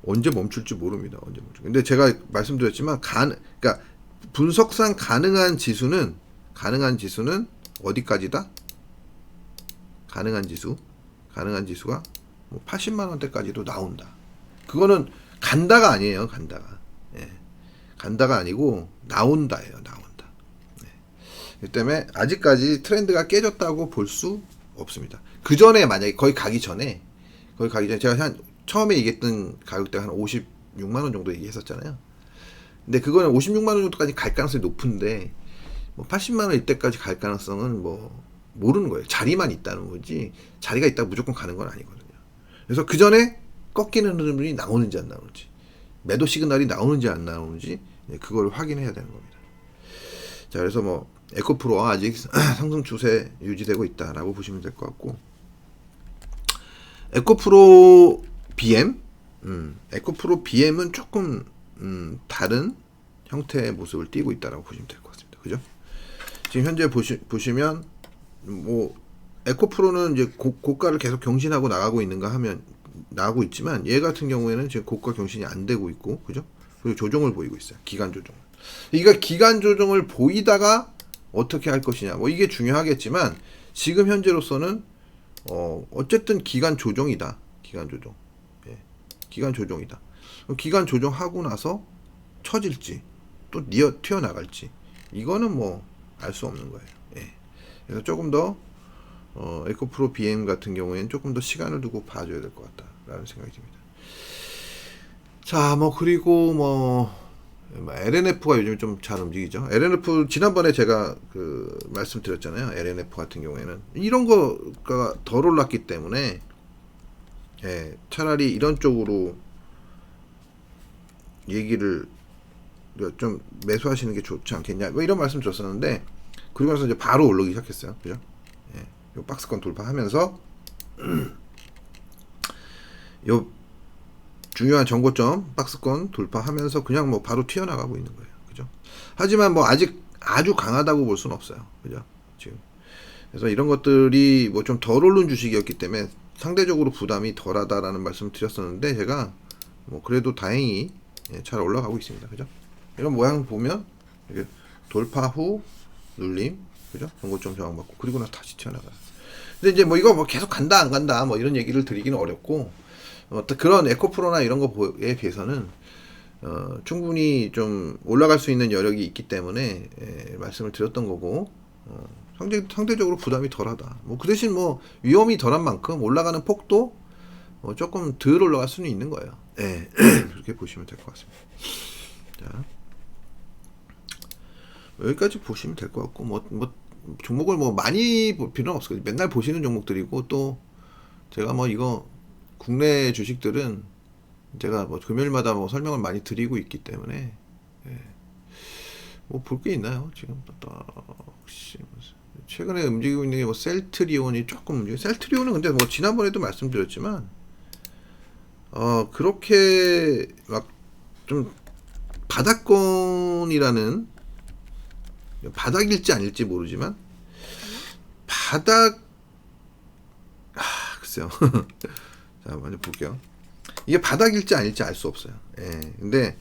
Speaker 1: 언제 멈출지 모릅니다. 언제 멈출. 근데 제가 말씀드렸지만 그러니까 분석상 가능한 지수는 어디까지다? 가능한 지수가 뭐 80만 원대까지도 나온다. 그거는 간다가 아니에요. 간다가 아니고 나온다예요. 나온다. 그 때문에 아직까지 트렌드가 깨졌다고 볼 수 없습니다. 그 전에 만약에 거의 가기 전에 제가 처음에 얘기했던 가격대가 한 56만 원 정도 얘기했었잖아요. 근데 그거는 56만 원 정도까지 갈 가능성이 높은데 뭐 80만 원 이때까지 갈 가능성은 뭐 모르는 거예요. 자리만 있다는 거지 자리가 있다고 무조건 가는 건 아니거든요. 그래서 그 전에 꺾이는 흐름이 나오는지 안 나오는지, 매도 시그널이 나오는지 안 나오는지 그걸 확인해야 되는 겁니다. 자, 그래서 뭐 에코프로가 아직 상승 추세 유지되고 있다라고 보시면 될 것 같고, 에코프로 BM, 에코프로 BM은 조금 다른 형태의 모습을 띠고 있다라고 보시면 될 것 같습니다. 그죠? 지금 현재 보시면 뭐 에코프로는 이제 고가를 계속 경신하고 나가고 있지만 얘 같은 경우에는 지금 고가 경신이 안 되고 있고, 그죠? 그리고 조정을 보이고 있어요. 기간 조정. 그러니까 기간 조정을 보이다가 어떻게 할 것이냐, 뭐 이게 중요하겠지만 지금 현재로서는 어쨌든 기간 조정이다. 기간 조정. 예. 기간 조정이다. 기간 조정하고 나서 처질지 또 튀어나갈지 이거는 뭐 알 수 없는 거예요. 예. 그래서 조금 더 에코프로 BM 같은 경우에는 조금 더 시간을 두고 봐줘야 될 것 같다라는 생각이 듭니다. 자, 뭐 그리고 뭐 LNF가 요즘 좀 잘 움직이죠. LNF 지난번에 제가 말씀드렸잖아요. LNF 같은 경우에는 이런 거가 덜 올랐기 때문에 차라리 이런 쪽으로 얘기를 좀 매수하시는 게 좋지 않겠냐, 뭐 이런 말씀 줬었는데 그리고 나서 이제 바로 올라오기 시작했어요. 그죠? 요 박스권 돌파하면서 요 중요한 정고점 박스권 돌파하면서 그냥 뭐 바로 튀어나가고 있는 거예요. 그죠? 하지만 뭐 아직 아주 강하다고 볼 수는 없어요. 그죠? 지금. 그래서 이런 것들이 뭐 좀 덜 오른 주식이었기 때문에 상대적으로 부담이 덜하다라는 말씀을 드렸었는데 제가 뭐 그래도 다행히 잘 올라가고 있습니다. 그죠? 이런 모양 보면 돌파 후 눌림, 그죠? 정고점 저항받고 그리고 나서 다시 튀어나가요. 근데 이제 뭐 이거 뭐 계속 간다 안 간다 뭐 이런 얘기를 드리기는 어렵고, 그런 에코프로나 이런 거에 비해서는 충분히 좀 올라갈 수 있는 여력이 있기 때문에 말씀을 드렸던 거고, 상대적으로 부담이 덜하다. 뭐 그 대신 뭐 위험이 덜한 만큼 올라가는 폭도 조금 덜 올라갈 수는 있는 거예요. 예, 그렇게 보시면 될 것 같습니다. 자, 여기까지 보시면 될 것 같고, 종목을 많이 볼 필요는 없어요. 맨날 보시는 종목들이고, 또 제가 이거 국내 주식들은 제가 금요일마다 설명을 많이 드리고 있기 때문에, 예, 볼 게 있나요? 지금 혹시 최근에 움직이고 있는 게 셀트리온이 조금 움직여. 셀트리온은 근데 지난번에도 말씀드렸지만, 그렇게 막 좀 바닥권이라는, 바닥일지 아닐지 모르지만 바닥, 글쎄요. 자, 먼저 볼게요. 이게 바닥일지 아닐지 알 수 없어요. 예. 근데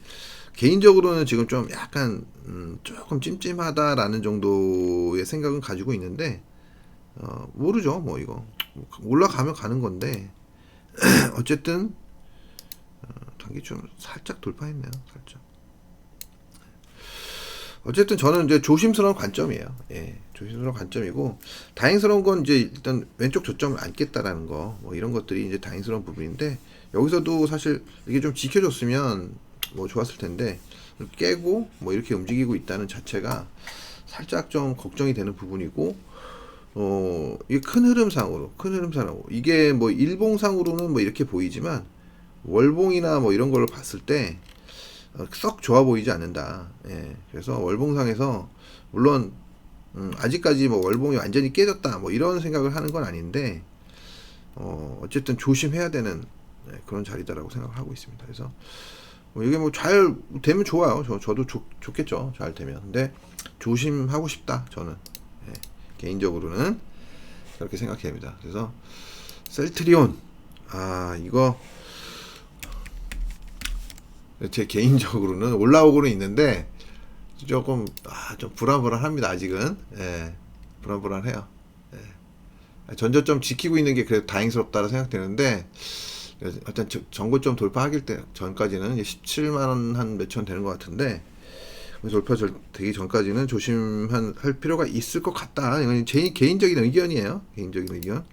Speaker 1: 개인적으로는 지금 좀 약간 조금 찜찜하다라는 정도의 생각은 가지고 있는데, 모르죠. 이거 올라가면 가는 건데 어쨌든 단기 좀 살짝 돌파했네요. 살짝. 어쨌든 저는 이제 조심스러운 관점이에요. 예, 조심스러운 관점이고, 다행스러운 건 이제 일단 왼쪽 저점을 안 깼다라는 거, 이런 것들이 이제 다행스러운 부분인데, 여기서도 사실 이게 좀 지켜줬으면 좋았을 텐데, 깨고 이렇게 움직이고 있다는 자체가 살짝 좀 걱정이 되는 부분이고, 이게 큰 흐름상으로 이게 일봉상으로는 이렇게 보이지만, 월봉이나 이런 걸로 봤을 때 썩 좋아 보이지 않는다. 예, 그래서 월봉상에서 물론 아직까지 월봉이 완전히 깨졌다 이런 생각을 하는 건 아닌데, 어쨌든 조심해야 되는 그런 자리다라고 생각을 하고 있습니다. 그래서 이게 잘 되면 좋아요. 저도 좋겠죠. 잘 되면. 근데 조심하고 싶다. 저는 개인적으로는 그렇게 생각합니다. 그래서 셀트리온, 이거 제 개인적으로는 올라오고는 있는데 조금 좀 불안불안합니다. 아직은. 예, 불안불안해요. 예. 전저점 지키고 있는 게 그래도 다행스럽다고 생각되는데, 일단 전고점 돌파하기 전까지는 17만원 한 몇천 되는 것 같은데, 돌파 되기 전까지는 조심할 필요가 있을 것 같다. 이건 제 개인적인 의견이에요. 개인적인 의견.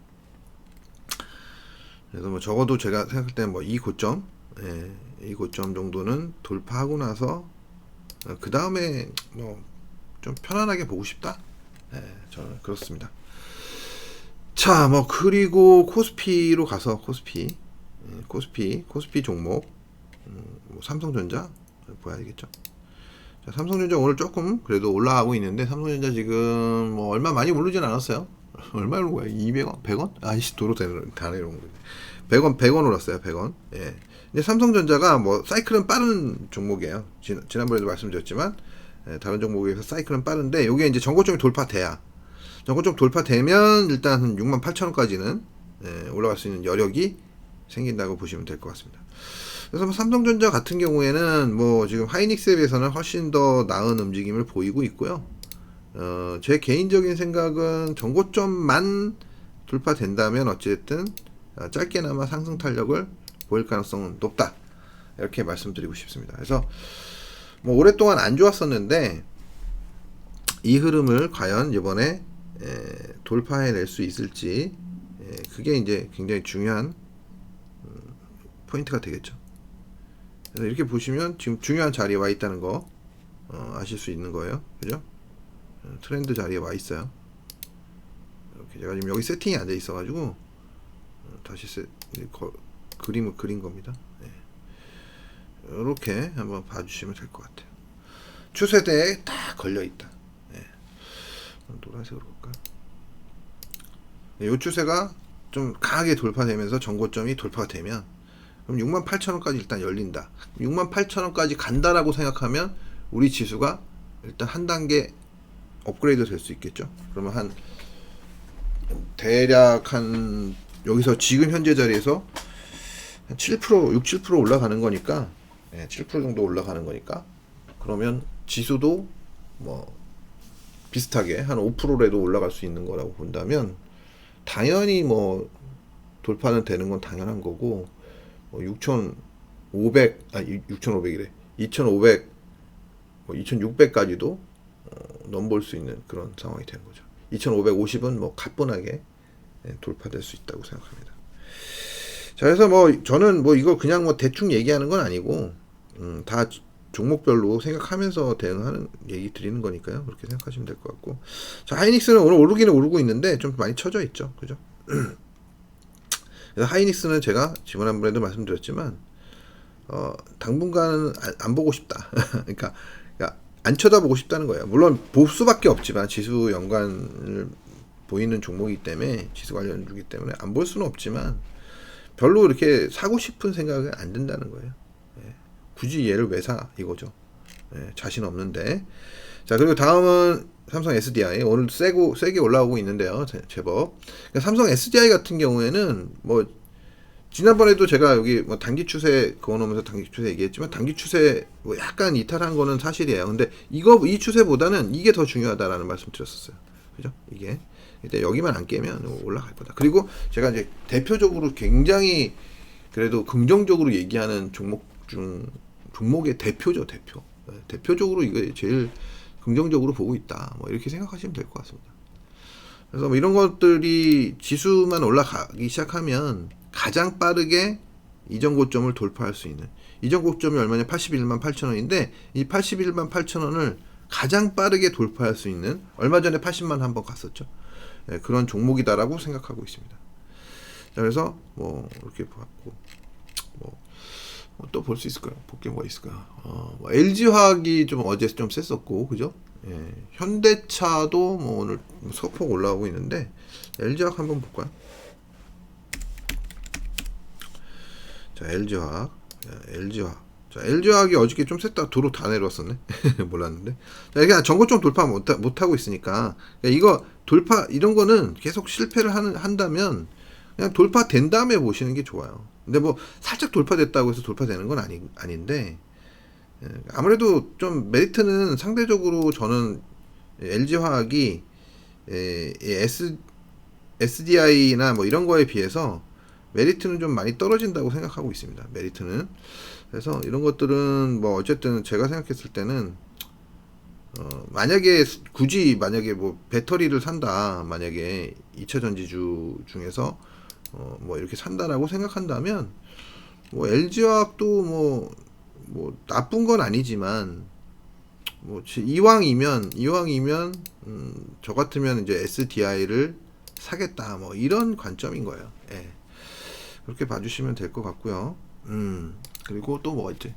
Speaker 1: 그래서 적어도 제가 생각할 때는 이 고점, 이 고점 정도는 돌파하고 나서 그 다음에 좀 편안하게 보고 싶다. 저는 그렇습니다. 자, 그리고 코스피로 가서 코스피 종목, 삼성전자 봐야 되겠죠. 자, 삼성전자 오늘 조금 그래도 올라가고 있는데, 삼성전자 지금 얼마 많이 오르진 않았어요. 얼마 오른 거야? 200원? 100원? 아이씨, 도로 다 내려온 거네. 100원 올랐어요. 100원. 예. 근데 삼성전자가 사이클은 빠른 종목이에요. 지난번에도 말씀드렸지만, 다른 종목에 비해서 사이클은 빠른데, 요게 이제 전고점이 돌파돼야, 전고점 돌파되면 일단 한 68,000원까지는 올라갈 수 있는 여력이 생긴다고 보시면 될 것 같습니다. 그래서 삼성전자 같은 경우에는 지금 하이닉스에 비해서는 훨씬 더 나은 움직임을 보이고 있고요. 제 개인적인 생각은 전고점만 돌파된다면 어쨌든 짧게나마 상승 탄력을 보일 가능성은 높다, 이렇게 말씀드리고 싶습니다. 그래서 오랫동안 안 좋았었는데 이 흐름을 과연 이번에 돌파해낼 수 있을지, 그게 이제 굉장히 중요한 포인트가 되겠죠. 그래서 이렇게 보시면 지금 중요한 자리에 와 있다는 거 아실 수 있는 거예요. 그죠? 트렌드 자리에 와 있어요. 이렇게 제가 지금 여기 세팅이 안 돼 있어 가지고 다시 그림을 그린 겁니다. 이렇게 한번 봐주시면 될 것 같아요. 추세대에 딱 걸려 있다. 노란색으로 볼까요? 이 추세가 좀 강하게 돌파되면서 전고점이 돌파가 되면, 그럼 68,000원까지 일단 열린다. 68,000원까지 간다라고 생각하면 우리 지수가 일단 한 단계 업그레이드 될 수 있겠죠. 그러면 한 대략 여기서 지금 현재 자리에서 한 7%, 6, 7% 올라가는 거니까, 7% 정도 올라가는 거니까, 그러면 지수도 비슷하게 한 5%라도 올라갈 수 있는 거라고 본다면, 당연히 돌파는 되는 건 당연한 거고, 6,500이래. 2,500, 2,600까지도 넘볼 수 있는 그런 상황이 되는 거죠. 2,550은 가뿐하게 돌파될 수 있다고 생각합니다. 자, 그래서 뭐 저는 뭐 이거 그냥 뭐 대충 얘기하는 건 아니고 다 종목별로 생각하면서 대응하는 얘기 드리는 거니까요. 그렇게 생각하시면 될 것 같고. 자, 하이닉스는 오늘 오르기는 오르고 있는데 좀 많이 쳐져 있죠. 그죠? 그래서 하이닉스는 제가 지난번에도 말씀드렸지만 당분간은 안 보고 싶다. 그러니까 안 쳐다보고 싶다는 거예요. 물론 볼 수밖에 없지만 지수 연관을 보이는 종목이기 때문에, 지수 관련주기 때문에 안 볼 수는 없지만 별로 이렇게 사고 싶은 생각은 안 든다는 거예요. 예. 굳이 얘를 왜 사? 이거죠. 예, 자신 없는데. 자, 그리고 다음은 삼성 SDI. 오늘 세게 올라오고 있는데요. 제법. 그러니까 삼성 SDI 같은 경우에는 뭐 지난번에도 제가 여기 뭐 단기 추세 그어놓으면서 단기 추세 얘기했지만, 단기 추세 뭐 약간 이탈한 거는 사실이에요. 근데 이 추세보다는 이게 더 중요하다라는 말씀 드렸었어요. 그죠? 이게. 일단 여기만 안 깨면 올라갈 거다. 그리고 제가 이제 대표적으로 굉장히 그래도 긍정적으로 얘기하는 종목의 대표죠, 대표. 대표적으로 이거 제일 긍정적으로 보고 있다. 뭐 이렇게 생각하시면 될 것 같습니다. 그래서 뭐 이런 것들이 지수만 올라가기 시작하면 가장 빠르게 이전 고점을 돌파할 수 있는, 이전 고점이 얼마냐? 81만 8천 원인데 이 81만 8천 원을 가장 빠르게 돌파할 수 있는, 얼마 전에 80만 한번 갔었죠. 네, 그런 종목이다라고 생각하고 있습니다. 자, 그래서 뭐 이렇게 봤고 또 볼 수 있을까요? 볼 게 뭐가 있을까요? 뭐 LG화학이 좀 어제 좀 셌었고, 그죠? 예, 현대차도 뭐 오늘 소폭 올라오고 있는데 LG화학 한번 볼까요? 자, LG화학. 자, LG화학이 어저께 좀 셌다 도로 다 내려왔었네. 몰랐는데. 자, 이게 전고점 돌파 못하고 있으니까, 이거 돌파, 이런 거는 계속 실패를 한다면 그냥 돌파된 다음에 보시는 게 좋아요. 근데 뭐 살짝 돌파됐다고 해서 돌파되는 건 아닌데, 아무래도 좀 메리트는 상대적으로 저는 LG화학이 SDI나 뭐 이런 거에 비해서 메리트는 좀 많이 떨어진다고 생각하고 있습니다. 메리트는. 그래서 이런 것들은 뭐 어쨌든 제가 생각했을 때는 만약에 뭐 배터리를 산다, 만약에 2차 전지주 중에서 뭐 이렇게 산다라고 생각한다면 뭐 LG화학도 뭐 나쁜 건 아니지만, 뭐 이왕이면 저 같으면 이제 SDI를 사겠다, 뭐 이런 관점인 거예요. 예. 그렇게 봐주시면 될 것 같고요. 그리고 또 뭐가 있지?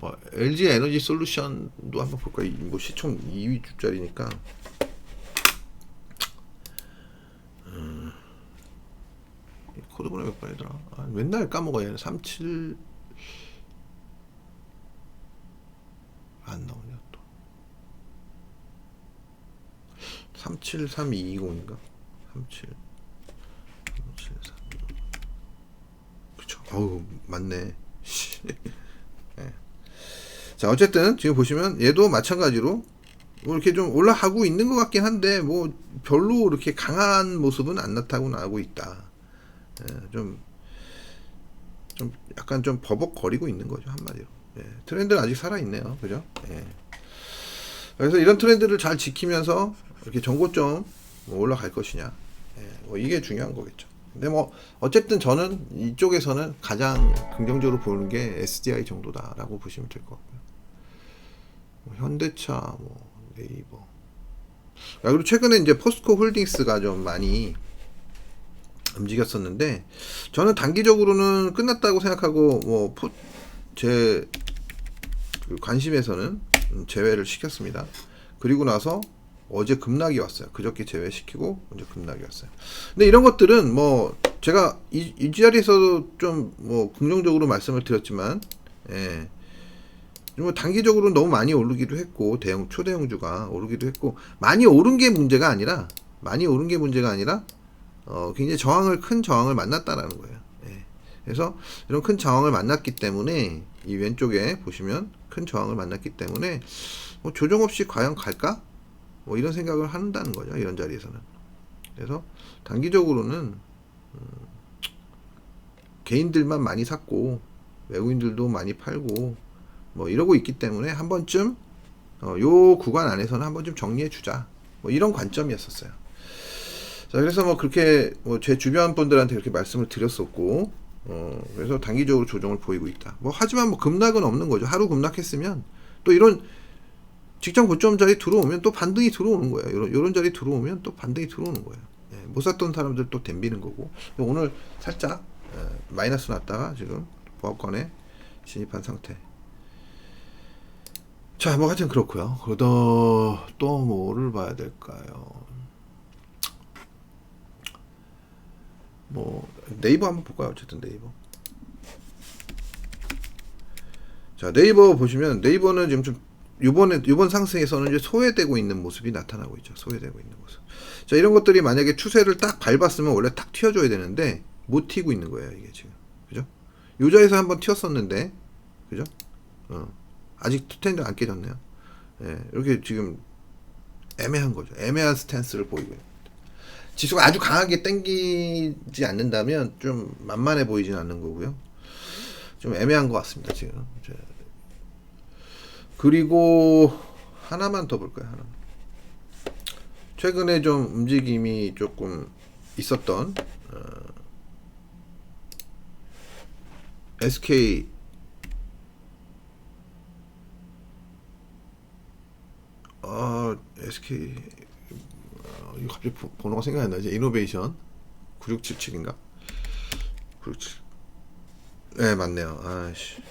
Speaker 1: 뭐 LG 에너지 솔루션도 한번 볼까요? 뭐 시총 2위 주짜리니까. 코드번호 몇 번이더라? 맨날 까먹어. 얘는 37 안 나오냐 또. 373220인가? 373. 그쵸. 어우, 맞네. 네. 자, 어쨌든 지금 보시면 얘도 마찬가지로 뭐 이렇게 좀 올라가고 있는 것 같긴 한데, 뭐 별로 이렇게 강한 모습은 안 나타나고 있다. 좀 약간 좀 버벅거리고 있는 거죠, 한마디로. 트렌드는 아직 살아있네요. 그죠? 그래서 이런 트렌드를 잘 지키면서 이렇게 전고점 뭐 올라갈 것이냐, 뭐 이게 중요한 거겠죠. 근데 뭐 어쨌든 저는 이쪽에서는 가장 긍정적으로 보는 게 SDI 정도다라고 보시면 될 것 같고요. 뭐 현대차, 뭐 네이버. 그리고 최근에 이제 포스코 홀딩스가 좀 많이 움직였었는데, 저는 단기적으로는 끝났다고 생각하고 제 관심에서는 제외를 시켰습니다. 그리고 나서 어제 급락이 왔어요. 그저께 제외시키고 어제 급락이 왔어요. 근데 이런 것들은 뭐 제가 이 자리에서도 좀 뭐 긍정적으로 말씀을 드렸지만, 뭐 단기적으로 너무 많이 오르기도 했고, 초대형주가 오르기도 했고, 많이 오른 게 문제가 아니라 굉장히 큰 저항을 만났다라는 거예요. 그래서 이런 큰 저항을 만났기 때문에, 이 왼쪽에 보시면 큰 저항을 만났기 때문에 뭐 조정 없이 과연 갈까? 뭐 이런 생각을 한다는 거죠, 이런 자리에서는. 그래서 단기적으로는 개인들만 많이 샀고 외국인들도 많이 팔고 뭐 이러고 있기 때문에 한 번쯤 요 구간 안에서는 한 번쯤 정리해 주자, 뭐 이런 관점이었었어요. 자, 그래서 뭐 그렇게 뭐 제 주변 분들한테 그렇게 말씀을 드렸었고, 그래서 단기적으로 조정을 보이고 있다. 뭐 하지만 뭐 급락은 없는 거죠. 하루 급락했으면 또 이런 직전 고점 자리 들어오면 또 반등이 들어오는 거예요. 이런 자리 들어오면 또 반등이 들어오는 거예요. 예, 못 샀던 사람들 또 덤비는 거고. 오늘 살짝 마이너스 났다가 지금 보합권에 진입한 상태. 자, 뭐 하여튼 그렇고요. 그러다 또 뭐를 봐야 될까요? 뭐 네이버 한번 볼까요? 어쨌든 네이버. 자, 네이버 보시면 네이버는 지금 좀 이번 상승에서는 이제 소외되고 있는 모습이 나타나고 있죠. 소외되고 있는 모습. 자, 이런 것들이 만약에 추세를 딱 밟았으면 원래 딱 튀어줘야 되는데 못 튀고 있는 거예요, 이게 지금. 그죠? 요 자리에서 한번 튀었었는데, 그죠? 아직 트렌드 안 깨졌네요. 예, 이렇게 지금 애매한 거죠. 애매한 스탠스를 보이고 있는. 지수가 아주 강하게 땡기지 않는다면 좀 만만해 보이진 않는 거고요. 좀 애매한 것 같습니다, 지금. 그리고 하나만 더 볼까요? 하나. 최근에 좀 움직임이 조금 있었던 SK SK 이거 갑자기 번호가 생각이 안 나지? 이노베이션 9677인가? 9677. 네, 맞네요. 아이씨.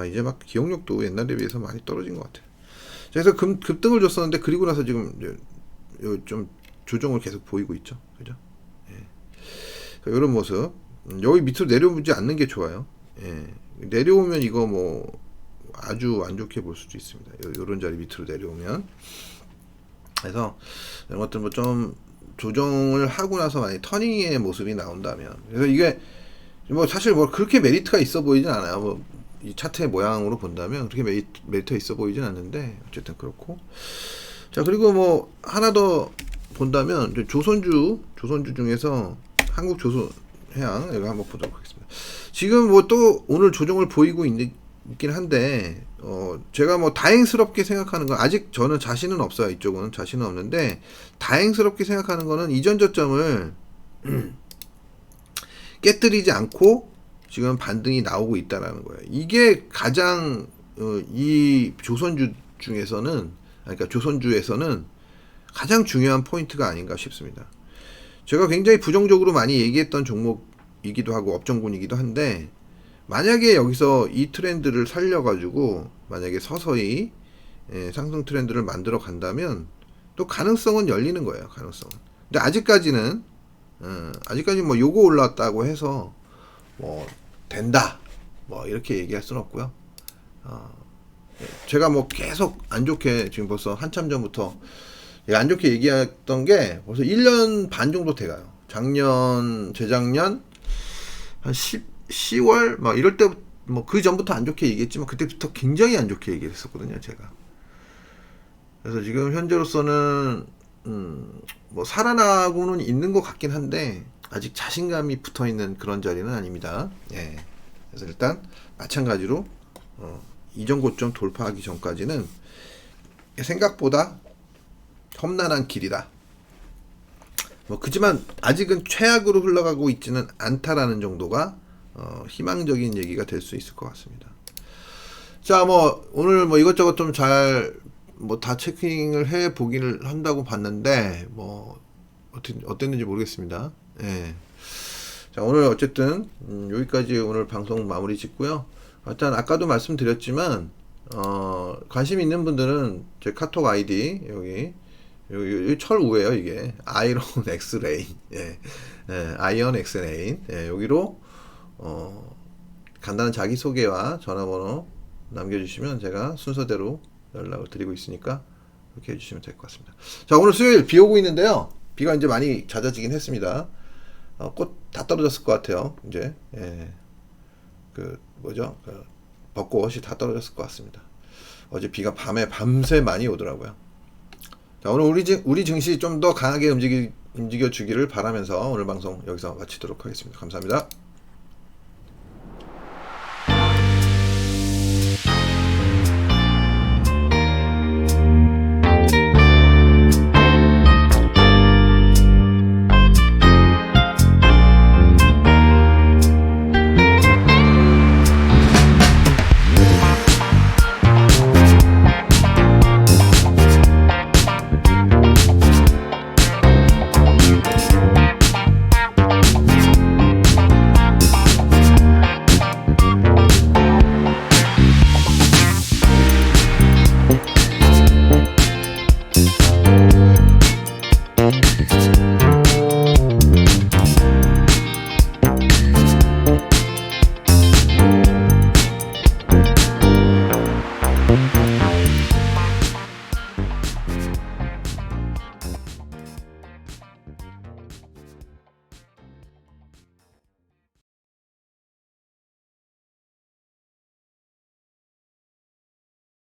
Speaker 1: 이제 막 기억력도 옛날에 비해서 많이 떨어진 것 같아요. 그래서 급등을 줬었는데 그리고 나서 지금 좀 조정을 계속 보이고 있죠. 그죠? 예. 이런 모습. 여기 밑으로 내려오지 않는 게 좋아요. 예. 내려오면 이거 뭐 아주 안 좋게 볼 수도 있습니다. 요런 자리 밑으로 내려오면. 그래서 이런 것들 뭐 좀 조정을 하고 나서 만약 터닝의 모습이 나온다면, 그래서 이게 뭐 사실 뭐 그렇게 메리트가 있어 보이진 않아요. 뭐 이 차트의 모양으로 본다면 그렇게 메리트가 있어 보이진 않는데 어쨌든 그렇고. 자, 그리고 뭐 하나 더 본다면 조선주 중에서 한국조선해양 이거 한번 보도록 하겠습니다. 지금 뭐 또 오늘 조정을 보이고 있긴 한데 제가 뭐 다행스럽게 생각하는 건, 아직 저는 자신은 없어요. 이쪽은 자신은 없는데 다행스럽게 생각하는 거는 이전 저점을 깨뜨리지 않고 지금 반등이 나오고 있다라는 거예요. 이게 가장 이 조선주 중에서는, 그러니까 조선주에서는 가장 중요한 포인트가 아닌가 싶습니다. 제가 굉장히 부정적으로 많이 얘기했던 종목이기도 하고 업종군이기도 한데, 만약에 여기서 이 트렌드를 살려가지고 만약에 서서히 상승 트렌드를 만들어 간다면 또 가능성은 열리는 거예요. 가능성은. 근데 아직까지는 뭐 요거 올랐다고 해서 뭐 된다 뭐 이렇게 얘기할 수는 없고요. 제가 뭐 계속 안 좋게 지금 벌써 한참 전부터 안 좋게 얘기했던 게 벌써 1년 반 정도 돼가요. 재작년 한 10월 막 이럴 때 뭐 그 전부터 안 좋게 얘기했지만 그때부터 굉장히 안 좋게 얘기했었거든요, 제가. 그래서 지금 현재로서는 뭐 살아나고는 있는 것 같긴 한데 아직 자신감이 붙어 있는 그런 자리는 아닙니다. 예. 그래서 일단 마찬가지로 이전 고점 돌파하기 전까지는 생각보다 험난한 길이다. 뭐 그지만 아직은 최악으로 흘러가고 있지는 않다라는 정도가 희망적인 얘기가 될 수 있을 것 같습니다. 자, 뭐 오늘 뭐 이것저것 좀 잘 뭐 다 체킹을 해 보기를 한다고 봤는데 뭐 어땠는지 모르겠습니다. 예. 자, 오늘 어쨌든 여기까지 오늘 방송 마무리 짓고요. 일단 아까도 말씀드렸지만 관심 있는 분들은 제 카톡 아이디 여기 철우예요. 이게 아이론 엑스레인, 아이언 엑스레인, 여기로 간단한 자기소개와 전화번호 남겨주시면 제가 순서대로 연락을 드리고 있으니까 그렇게 해주시면 될 것 같습니다. 자, 오늘 수요일 비 오고 있는데요. 비가 이제 많이 잦아지긴 했습니다. 꽃 다 떨어졌을 것 같아요. 이제 벚꽃이 다 떨어졌을 것 같습니다. 어제 비가 밤새 많이 오더라고요. 자, 오늘 우리 증시 좀 더 강하게 움직여 주기를 바라면서 오늘 방송 여기서 마치도록 하겠습니다. 감사합니다.